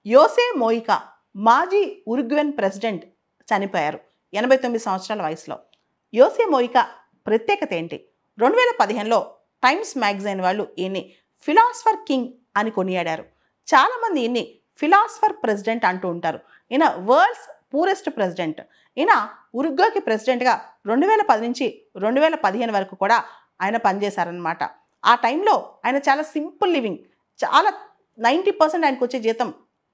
యోసే మోయికా మాజీ ఉరుగ్వేన్ ప్రెసిడెంట్ చనిపోయారు 89 సంవత్సరాల వయసులో. యోసే మోయికా ప్రత్యేకత ఏంటి? 2015లో టైమ్స్ మ్యాగజైన్ వాళ్ళు ఈయన్ని ఫిలాసఫర్ కింగ్ అని కొనియాడారు. చాలామంది ఈయన్ని ఫిలాసఫర్ ప్రెసిడెంట్ అంటూ ఉంటారు. ఈయన వరల్డ్స్ పూరెస్ట్ ప్రెసిడెంట్. ఈయన ఉరుగ్వేకి ప్రెసిడెంట్గా 2010 నుంచి 2015 వరకు కూడా ఆయన పనిచేశారనమాట. ఆ టైంలో ఆయన చాలా సింపుల్ లివింగ్, చాలా 90% ఆయనకు వచ్చే జీతం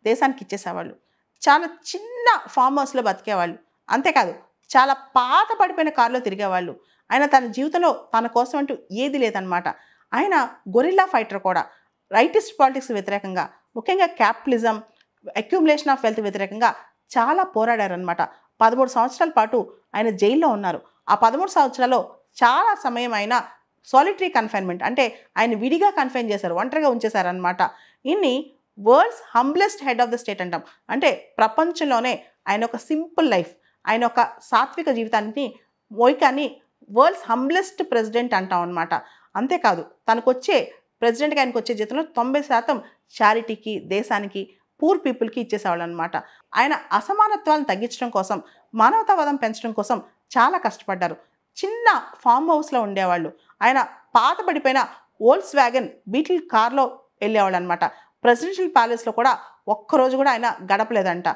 దేశానికి ఇచ్చేసేవాళ్ళు. చాలా చిన్న ఫామ్ హౌస్లో బతికేవాళ్ళు. అంతేకాదు చాలా పాత పడిపోయిన కారులో తిరిగేవాళ్ళు. ఆయన తన జీవితంలో తన కోసం అంటూ ఏది లేదనమాట. ఆయన గొరిల్లా ఫైటర్ కూడా. రైటిస్ట్ పాలిటిక్స్ వ్యతిరేకంగా, ముఖ్యంగా క్యాపిటలిజం, అక్యుములేషన్ ఆఫ్ వెల్త్ వ్యతిరేకంగా చాలా పోరాడారనమాట. 13 సంవత్సరాల పాటు ఆయన జైల్లో ఉన్నారు. ఆ 13 సంవత్సరాల్లో చాలా సమయం ఆయన సాలిటరీ కన్ఫైన్మెంట్, అంటే ఆయన విడిగా కన్ఫైన్ చేశారు, ఒంటరిగా ఉంచేశారనమాట. ఇన్ని world's humblest head of the state అంటాం. అంటే ప్రపంచంలోనే ఆయన ఒక సింపుల్ లైఫ్, ఆయన ఒక సాత్విక జీవితాన్ని, మోయికాని వరల్డ్స్ హంబ్లెస్ట్ ప్రెసిడెంట్ అంటాం అనమాట. అంతేకాదు తనకొచ్చే ప్రెసిడెంట్గా ఆయనకు వచ్చే జీతంలో 90% చారిటీకి, దేశానికి, పూర్ పీపుల్కి ఇచ్చేసేవాళ్ళు అనమాట. ఆయన అసమానత్వాలను తగ్గించడం కోసం, మానవతావాదం పెంచడం కోసం చాలా కష్టపడ్డారు. చిన్న ఫామ్ హౌస్లో ఉండేవాళ్ళు. ఆయన పాత పడిపోయిన వోల్క్స్ వ్యాగన్ బీటిల్ కార్లో వెళ్ళేవాళ్ళు అనమాట. ప్రెసిడెన్షియల్ ప్యాలెస్లో కూడా ఒక్కరోజు కూడా ఆయన గడపలేదంట.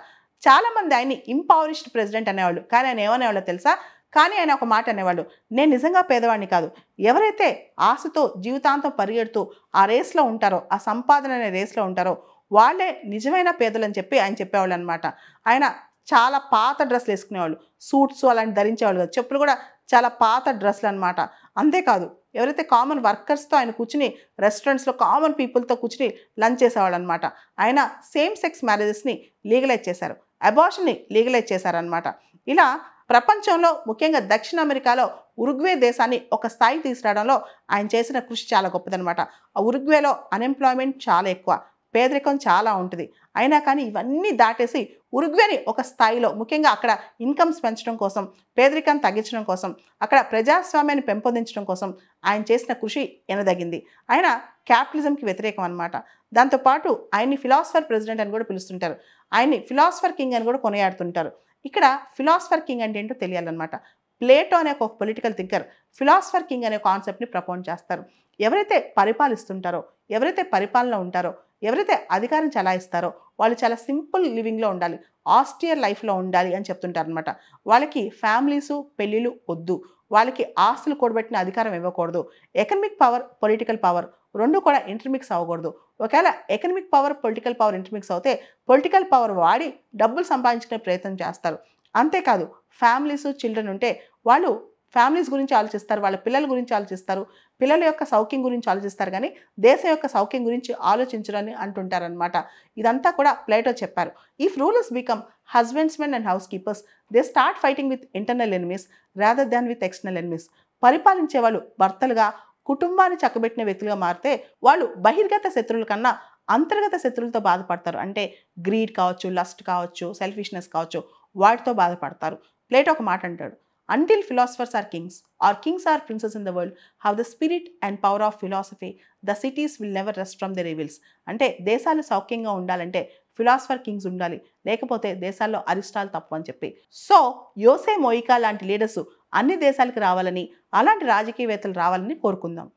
చాలామంది ఆయన్ని ఇంపవరిష్డ్ ప్రెసిడెంట్ అనేవాళ్ళు. కానీ ఆయన ఏమనేవాళ్ళో తెలుసా? కానీ ఆయన ఒక మాట అనేవాళ్ళు, నేను నిజంగా పేదవాడిని కాదు. ఎవరైతే ఆశతో జీవితాంతం పరిగెడుతూ ఆ రేస్లో ఉంటారో, ఆ సంపాదన అనే రేస్లో ఉంటారో వాళ్ళే నిజమైన పేదలు అని చెప్పి ఆయన చెప్పేవాళ్ళు అనమాట. ఆయన చాలా పాత డ్రెస్సులు వేసుకునేవాళ్ళు, సూట్స్ అలాంటి ధరించేవాళ్ళు కాదు. చెప్పులు కూడా చాలా పాత డ్రెస్సులు అనమాట. అంతేకాదు ఎవరైతే కామన్ వర్కర్స్తో ఆయన కూర్చుని రెస్టారెంట్స్లో కామన్ పీపుల్తో కూర్చుని లంచ్ చేసేవాళ్ళు అనమాట. ఆయన సేమ్ సెక్స్ మ్యారేజెస్ని లీగలైజ్ చేశారు, అబార్షన్ని లీగలైజ్ చేశారనమాట. ఇలా ప్రపంచంలో, ముఖ్యంగా దక్షిణ అమెరికాలో ఉరుగ్వే దేశాన్ని ఒక స్థాయి తీసుకురావడంలో ఆయన చేసిన కృషి చాలా గొప్పదనమాట. ఆ ఉరుగ్వేలో అన్ఎంప్లాయ్మెంట్ చాలా ఎక్కువ, పేదరికం చాలా ఉంటుంది. అయినా కానీ ఇవన్నీ దాటేసి ఉరుగ్వేని ఒక స్థాయిలో, ముఖ్యంగా అక్కడ ఇన్కమ్స్ పెంచడం కోసం, పేదరికాన్ని తగ్గించడం కోసం, అక్కడ ప్రజాస్వామ్యాన్ని పెంపొందించడం కోసం ఆయన చేసిన కృషి ఎనదగింది. ఆయన క్యాపిటలిజంకి వ్యతిరేకం అనమాట. దాంతోపాటు ఆయన్ని ఫిలాసఫర్ ప్రెసిడెంట్ అని కూడా పిలుస్తుంటారు. ఆయన్ని ఫిలాసఫర్ కింగ్ అని కూడా కొనియాడుతుంటారు. ఇక్కడ ఫిలాసఫర్ కింగ్ అంటే ఏంటో తెలియాలన్నమాట. ప్లేటో అనే ఒక పొలిటికల్ థింకర్ ఫిలాసఫర్ కింగ్ అనే కాన్సెప్ట్ని ప్రపోజ్ చేస్తారు. ఎవరైతే పరిపాలిస్తుంటారో, ఎవరైతే పరిపాలన ఉంటారో, ఎవరైతే అధికారం చలాయిస్తారో వాళ్ళు చాలా సింపుల్ లివింగ్లో ఉండాలి, ఆస్టియర్ లైఫ్లో ఉండాలి అని చెప్తుంటారు అనమాట. వాళ్ళకి ఫ్యామిలీసు, పెళ్ళిళ్ళు వద్దు, వాళ్ళకి ఆస్తులు కూడబెట్టిన అధికారం ఇవ్వకూడదు. ఎకనమిక్ పవర్, పొలిటికల్ పవర్ రెండు కూడా ఇంటర్మిక్స్ అవ్వకూడదు. ఒకవేళ economic power, political power intermix అవుతే పొలిటికల్ పవర్ వాడి డబ్బులు సంపాదించుకునే ప్రయత్నం చేస్తారు. అంతేకాదు ఫ్యామిలీస్, చిల్డ్రన్ ఉంటే వాళ్ళు ఫ్యామిలీస్ గురించి ఆలోచిస్తారు, వాళ్ళ పిల్లల గురించి ఆలోచిస్తారు, పిల్లల యొక్క సౌఖ్యం గురించి ఆలోచిస్తారు, కానీ దేశం యొక్క సౌఖ్యం గురించి ఆలోచించరని అంటుంటారనమాట. ఇదంతా కూడా ప్లేటో చెప్పారు. If rulers become husbandmen and housekeepers they start fighting with internal enemies rather than with external enemies. పరిపాలించే వాళ్ళు భర్తలుగా, కుటుంబాన్ని చక్కబెట్టిన వ్యక్తులుగా మారితే వాళ్ళు బహిర్గత శత్రువుల కన్నా అంతర్గత శత్రువులతో బాధపడతారు. అంటే గ్రీడ్ కావచ్చు, లస్ట్ కావచ్చు, సెల్ఫిష్నెస్ కావచ్చు, వాటితో బాధపడతారు. ప్లేటో ఒక మాట అంటాడు, until philosophers are kings or kings are princes in the world have the spirit and power of philosophy, the cities will never rest from their evils. అంటే దేశాలు సౌఖ్యంగా ఉండాలంటే ఫిలాసఫర్ కింగ్స్ ఉండాలి, లేకపోతే దేశాల్లో అరిష్టాలు తప్పు అని చెప్పి. సో యోసే మోయికా లాంటి లీడర్స్ అన్ని దేశాలకు రావాలని, అలాంటి రాజకీయవేత్తలు రావాలని కోరుకుందాం.